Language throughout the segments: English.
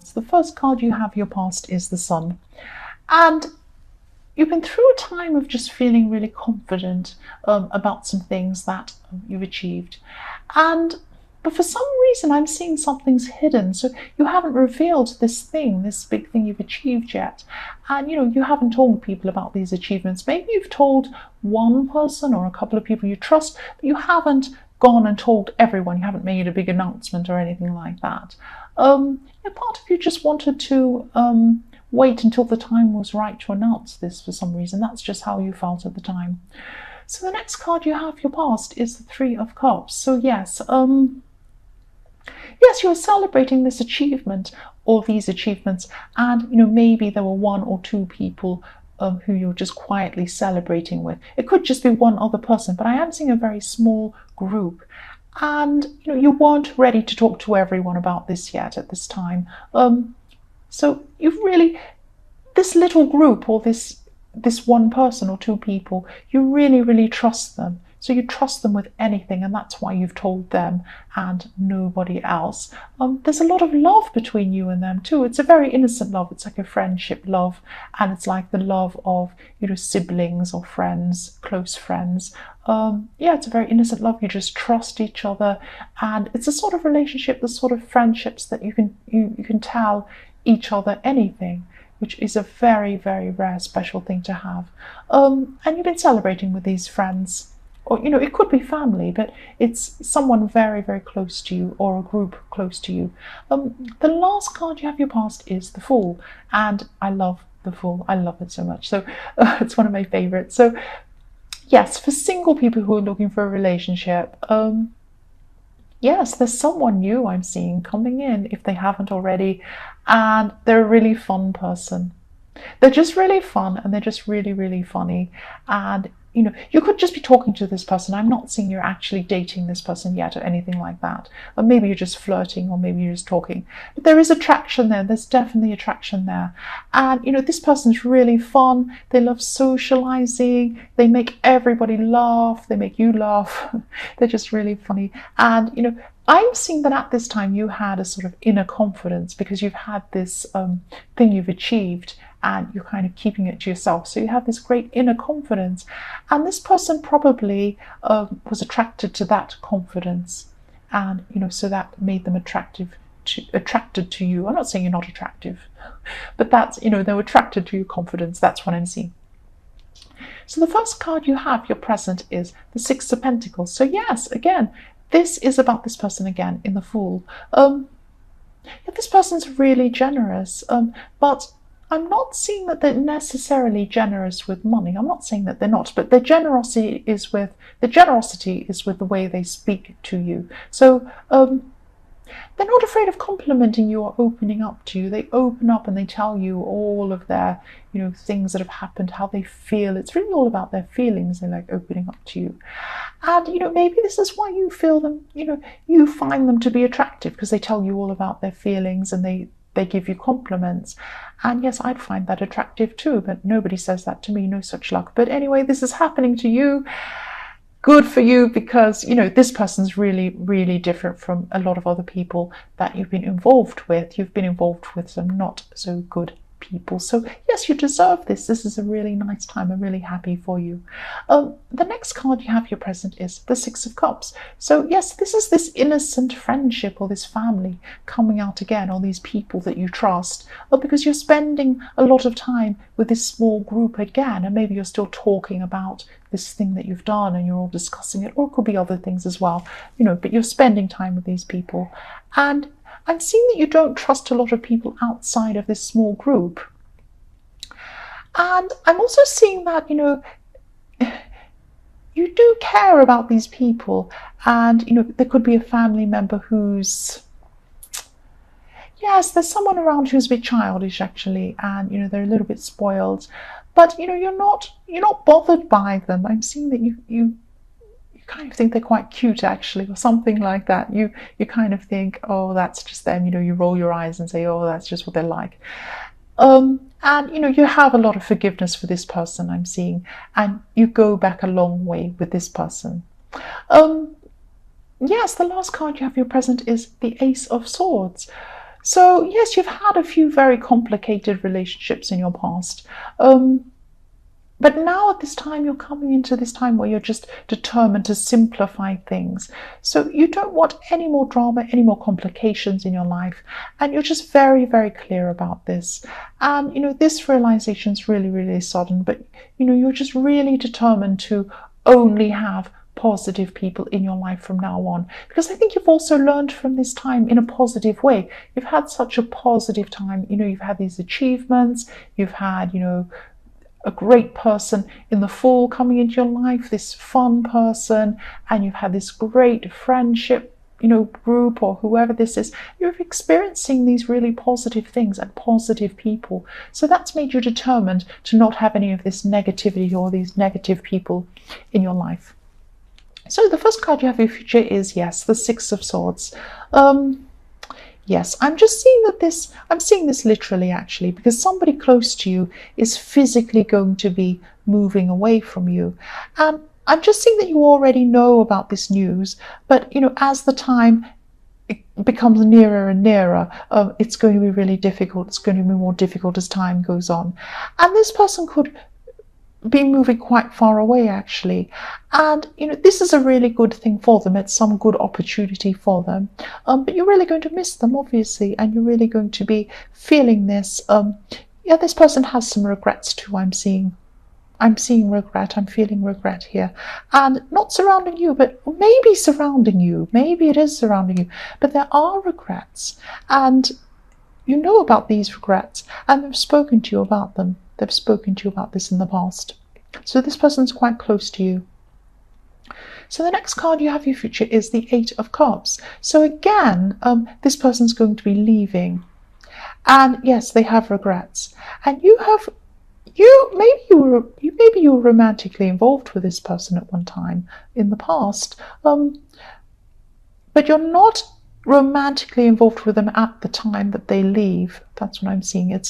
So the first card you have, your past, is the Sun. And you've been through a time of just feeling really confident about some things that you've achieved. But for some reason, I'm seeing something's hidden. So you haven't revealed this thing, this big thing you've achieved yet. And, you haven't told people about these achievements. Maybe you've told one person or a couple of people you trust, but you haven't gone and told everyone. You haven't made a big announcement or anything like that. Part of you just wanted to wait until the time was right to announce this for some reason. That's just how you felt at the time. So the next card you have, your past, is the Three of Cups. So yes, you're celebrating this achievement or these achievements, and maybe there were one or two people who you're just quietly celebrating with. It could just be one other person, but I am seeing a very small group. And you weren't ready to talk to everyone about this yet at this time. So you've really, this little group, or this one person or two people, you really, really trust them. So you trust them with anything, and that's why you've told them and nobody else. There's a lot of love between you and them too. It's a very innocent love. It's like a friendship love, and it's like the love of siblings or friends, close friends. It's a very innocent love. You just trust each other, and it's a sort of relationship, the sort of friendships that you can tell each other anything, which is a very, very rare, special thing to have. And you've been celebrating with these friends. Or, it could be family, but it's someone very, very close to you, or a group close to you. The last card you have, your past, is the Fool. And I love the Fool. I love it so much. So it's one of my favorites. So yes, for single people who are looking for a relationship, yes, there's someone new I'm seeing coming in, if they haven't already. And they're a really fun person. They're just really fun, and they're just really, really funny. And you could just be talking to this person. I'm not seeing you're actually dating this person yet or anything like that. Or maybe you're just flirting, or maybe you're just talking. But there is attraction there. There's definitely attraction there. And, this person's really fun. They love socializing. They make everybody laugh. They make you laugh. They're just really funny. And, I'm seeing that at this time you had a sort of inner confidence, because you've had this thing you've achieved, and you're kind of keeping it to yourself. So you have this great inner confidence, and this person probably was attracted to that confidence, and so that made them attracted to you. I'm not saying you're not attractive, but that's they were attracted to your confidence. That's what I'm seeing. So the first card you have, your present, is the Six of Pentacles. So yes, again, this is about this person again in the Fool. This person's really generous, but I'm not seeing that they're necessarily generous with money. I'm not saying that they're not, but their generosity is with the way they speak to you. So they're not afraid of complimenting you or opening up to you. They open up and they tell you all of their, things that have happened, how they feel. It's really all about their feelings. They like opening up to you. And, maybe this is why you feel them, you find them to be attractive, because they tell you all about their feelings, and they give you compliments. And yes, I'd find that attractive too, but nobody says that to me. No such luck. But anyway, this is happening to you. Good for you, because this person's really, really different from a lot of other people that you've been involved with. You've been involved with some not so good people. So yes, you deserve this. This is a really nice time. I'm really happy for you. The next card you have, your present, is the Six of Cups. So yes, this is this innocent friendship, or this family coming out again, or these people that you trust, because you're spending a lot of time with this small group again, and maybe you're still talking about this thing that you've done, and you're all discussing it, or it could be other things as well, but you're spending time with these people. And I'm seeing that you don't trust a lot of people outside of this small group. And I'm also seeing that, you do care about these people. And, there could be a family member who's, yes, there's someone around who's a bit childish, actually. And, they're a little bit spoiled. But, you're not bothered by them. I'm seeing that you kind of think they're quite cute, actually, or something like that. You kind of think, oh, that's just them. You roll your eyes and say, oh, that's just what they're like. And you have a lot of forgiveness for this person, I'm seeing, and you go back a long way with this person. Yes, the last card you have, your present, is the Ace of Swords. So yes, you've had a few very complicated relationships in your past. But now at this time, you're coming into this time where you're just determined to simplify things. So you don't want any more drama, any more complications in your life. And you're just very, very clear about this. And, this realization is really, really sudden, but, you're just really determined to only have positive people in your life from now on, because I think you've also learned from this time in a positive way. You've had such a positive time. You've had these achievements, you've had, a great person in the fall coming into your life, this fun person, and you've had this great friendship, group, or whoever this is. You're experiencing these really positive things and positive people. So that's made you determined to not have any of this negativity or these negative people in your life. So the first card you have for your future is, yes, the Six of Swords. Yes, I'm just seeing that I'm seeing this literally actually, because somebody close to you is physically going to be moving away from you. And I'm just seeing that you already know about this news, but, as the time becomes nearer and nearer, it's going to be really difficult. It's going to be more difficult as time goes on. And this person could be moving quite far away actually, and this is a really good thing for them. It's some good opportunity for them, but you're really going to miss them obviously, and you're really going to be feeling this. This person has some regrets too. I'm seeing regret. I'm feeling regret here, and not surrounding you, but maybe surrounding you. Maybe it is surrounding you, but there are regrets, and you know about these regrets, and they've spoken to you about them. They've spoken to you about this in the past. So this person's quite close to you. So the next card you have for your future is the Eight of Cups. So again, this person's going to be leaving. And yes, they have regrets. And maybe you were romantically involved with this person at one time in the past. But you're not romantically involved with them at the time that they leave. That's what I'm seeing.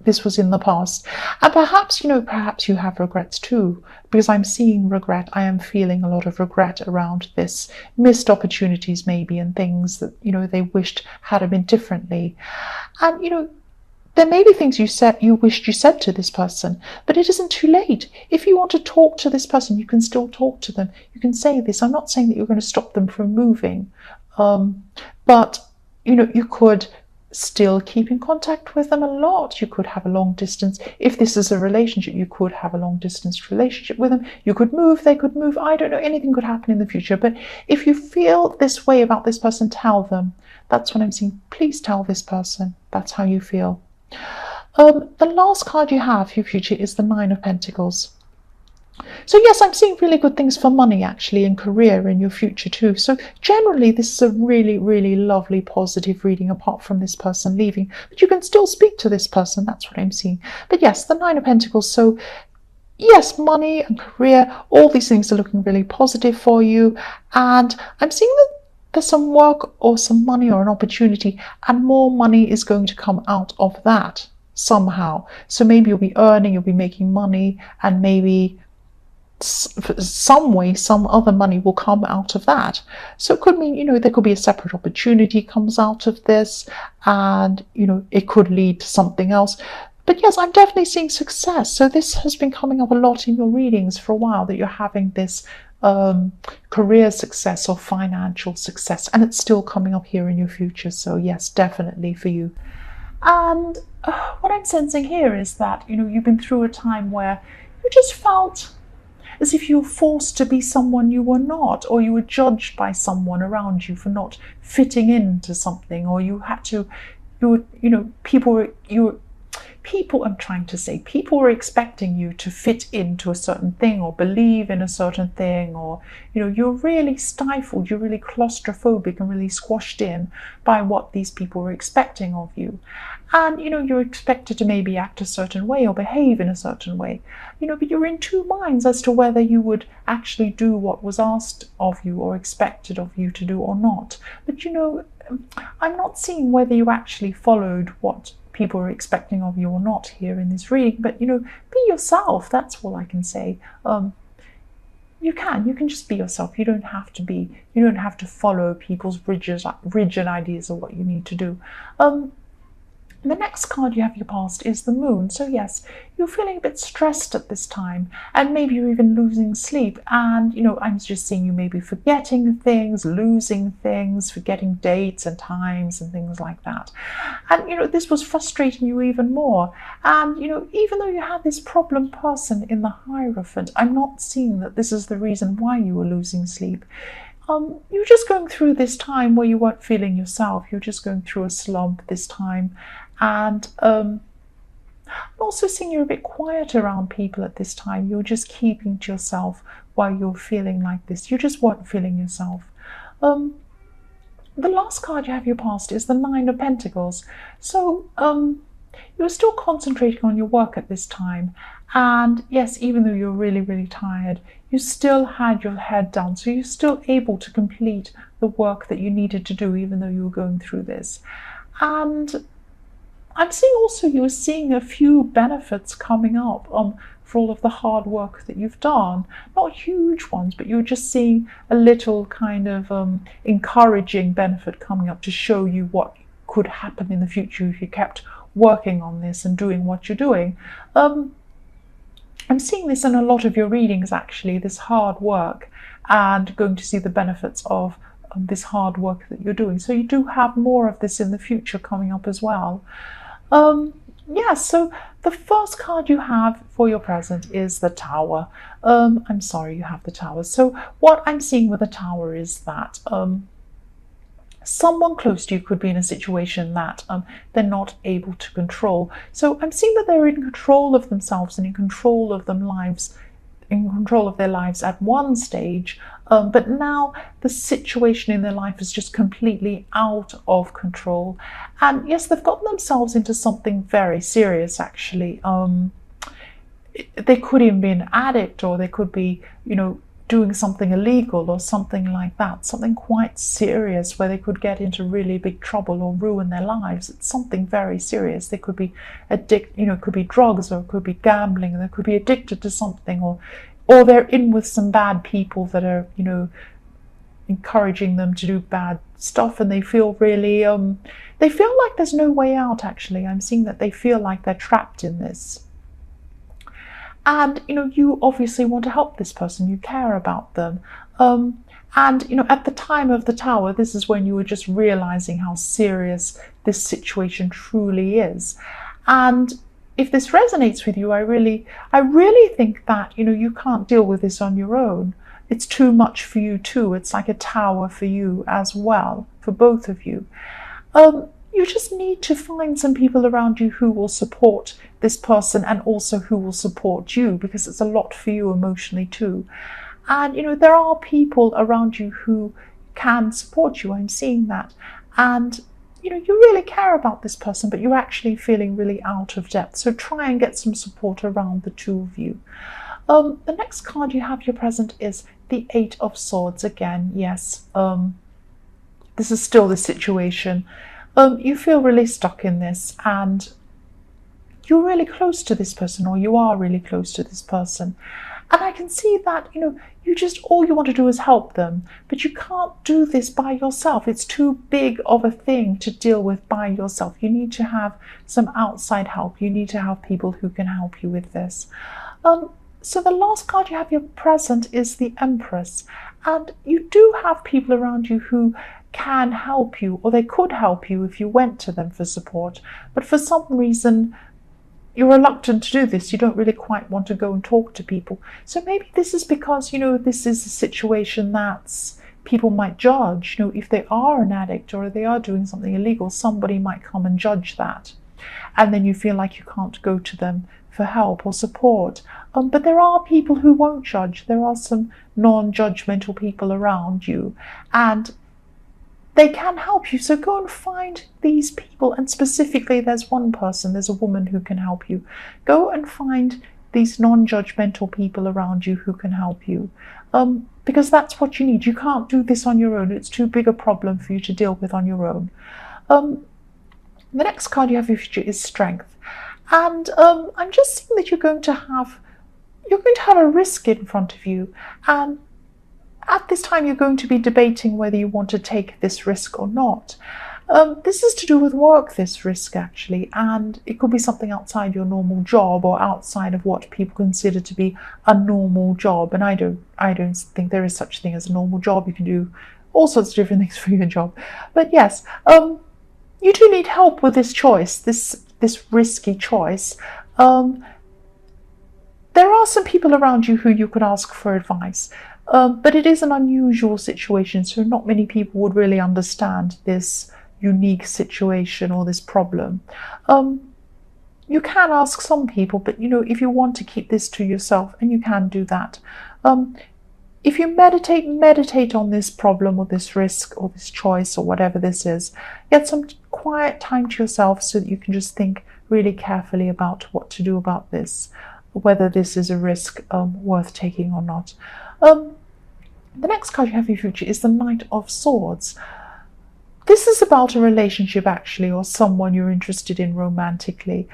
This was in the past. And perhaps you have regrets too, because I'm seeing regret. I am feeling a lot of regret around this. Missed opportunities maybe, and things that, they wished had been differently. And, there may be things you wished you said to this person, but it isn't too late. If you want to talk to this person, you can still talk to them. You can say this. I'm not saying that you're going to stop them from moving, but, you could still keep in contact with them a lot. You could have a long distance. If this is a relationship, you could have a long distance relationship with them. You could move, they could move. I don't know, anything could happen in the future. But if you feel this way about this person, tell them. That's what I'm seeing. Please tell this person. That's how you feel. The last card you have for your future is the Nine of Pentacles. So yes, I'm seeing really good things for money actually, and career in your future too. So generally this is a really, really lovely positive reading, apart from this person leaving. But you can still speak to this person. That's what I'm seeing. But yes, the Nine of Pentacles. So yes, money and career, all these things are looking really positive for you. And I'm seeing that there's some work or some money or an opportunity, and more money is going to come out of that somehow. So maybe you'll be earning, you'll be making money, and maybe some way, some other money will come out of that. So it could mean, there could be a separate opportunity comes out of this, and, it could lead to something else. But yes, I'm definitely seeing success. So this has been coming up a lot in your readings for a while, that you're having this career success or financial success, and it's still coming up here in your future. So yes, definitely for you. And what I'm sensing here is that, you've been through a time where you just felt as if you were forced to be someone you were not, or you were judged by someone around you for not fitting into something, or people were expecting you to fit into a certain thing, or believe in a certain thing, or you're really stifled, you're really claustrophobic and really squashed in by what these people were expecting of you. And you're expected to maybe act a certain way or behave in a certain way, but you're in two minds as to whether you would actually do what was asked of you or expected of you to do or not. But I'm not seeing whether you actually followed what people are expecting of you or not here in this reading. But be yourself. That's all I can say. You can just be yourself. You don't have to follow people's rigid ideas of what you need to do. The next card you have your past is the moon. So yes, you're feeling a bit stressed at this time, and maybe you're even losing sleep. And I'm just seeing you maybe forgetting things, losing things, forgetting dates and times and things like that. And this was frustrating you even more. And even though you had this problem person in the Hierophant, I'm not seeing that this is the reason why you were losing sleep. You're just going through this time where you weren't feeling yourself. You're just going through a slump this time. And I'm also seeing you're a bit quiet around people at this time. You're just keeping to yourself while you're feeling like this. You just weren't feeling yourself. The last card you have your past is the Nine of Pentacles. So you're still concentrating on your work at this time. And yes, even though you're really, really tired, you still had your head down. So you're still able to complete the work that you needed to do, even though you were going through this. And I'm seeing also you're seeing a few benefits coming up for all of the hard work that you've done. Not huge ones, but you're just seeing a little kind of encouraging benefit coming up to show you what could happen in the future if you kept working on this and doing what you're doing. I'm seeing this in a lot of your readings, actually, this hard work, and going to see the benefits of this hard work that you're doing. So you do have more of this in the future coming up as well. So the first card you have for your present is the Tower. I'm sorry, you have the Tower. So what I'm seeing with the Tower is that someone close to you could be in a situation that they're not able to control. So I'm seeing that they're in control of themselves and in control of their lives at one stage, but now the situation in their life is just completely out of control. And yes, they've gotten themselves into something very serious, actually. They could even be an addict, or they could be, doing something illegal or something like that, something quite serious where they could get into really big trouble or ruin their lives. It's something very serious. They could be it could be drugs, or it could be gambling, they could be addicted to something, or they're in with some bad people that are, encouraging them to do bad stuff, and they feel really, they feel like there's no way out, actually. I'm seeing that they feel like they're trapped in this. And, you obviously want to help this person, you care about them. And, at the time of the Tower, this is when you were just realizing how serious this situation truly is. And if this resonates with you, I really think that, you can't deal with this on your own. It's too much for you too. It's like a tower for you as well, for both of you. You just need to find some people around you who will support this person, and also who will support you, because it's a lot for you emotionally too. And there are people around you who can support you. I'm seeing that. And you really care about this person, but you're actually feeling really out of depth. So try and get some support around the two of you. The next card you have your present is the Eight of Swords again. Yes, this is still the situation. You feel really stuck in this, and you're really close to this person, or you are really close to this person. And I can see that, you just, all you want to do is help them, but you can't do this by yourself. It's too big of a thing to deal with by yourself. You need to have some outside help. You need to have people who can help you with this. So the last card you have your present is the Empress. And you do have people around you who can help you, or they could help you if you went to them for support. But for some reason, you're reluctant to do this. You don't really quite want to go and talk to people. So maybe this is because, this is a situation that people might judge. If they are an addict or they are doing something illegal, somebody might come and judge that. And then you feel like you can't go to them for help or support. But there are people who won't judge. There are some non-judgmental people around you, and they can help you. So go and find these people. And specifically, there's one person, there's a woman who can help you. Go and find these non-judgmental people around you who can help you. Because that's what you need. You can't do this on your own. It's too big a problem for you to deal with on your own. The next card you have for your future is Strength. And I'm just seeing that you're going to have a risk in front of you. And at this time, you're going to be debating whether you want to take this risk or not. This is to do with work, this risk actually, and it could be something outside your normal job or outside of what people consider to be a normal job. And I don't think there is such a thing as a normal job. You can do all sorts of different things for your job. But yes, you do need help with this choice, this risky choice. There are some people around you who you could ask for advice, but it is an unusual situation, so not many people would really understand this unique situation or this problem. You can ask some people, but if you want to keep this to yourself, and you can do that. If you meditate on this problem or this risk or this choice or whatever this is. Get some quiet time to yourself so that you can just think really carefully about what to do about this, whether this is a risk worth taking or not. The next card you have in your future is the Knight of Swords. This is about a relationship actually, or someone you're interested in romantically.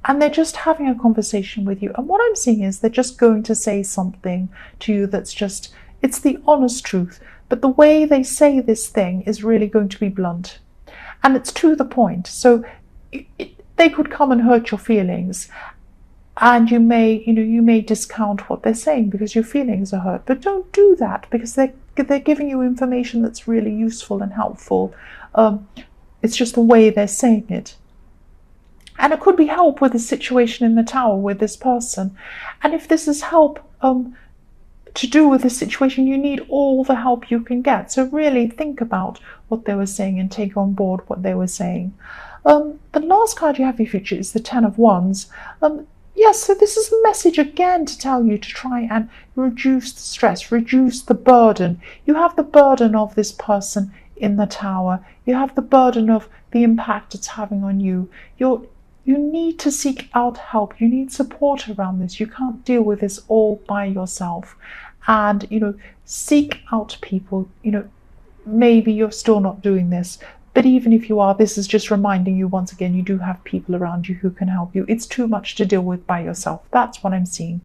And they're just having a conversation with you. And what I'm seeing is they're just going to say something to you that's just, it's the honest truth. But the way they say this thing is really going to be blunt. And it's to the point. So they could come and hurt your feelings. And you may discount what they're saying because your feelings are hurt. But don't do that, because they're giving you information that's really useful and helpful. It's just the way they're saying it. And it could be help with the situation in the tower with this person. And if this is help to do with the situation, you need all the help you can get. So really think about what they were saying and take on board what they were saying. The last card you have in your future is the Ten of Wands. Yes, so this is a message again to tell you to try and reduce the stress, reduce the burden. You have the burden of this person in the tower. You have the burden of the impact it's having on you. You need to seek out help. You need support around this. You can't deal with this all by yourself. And, seek out people. Maybe you're still not doing this, but even if you are, this is just reminding you once again, you do have people around you who can help you. It's too much to deal with by yourself. That's what I'm seeing.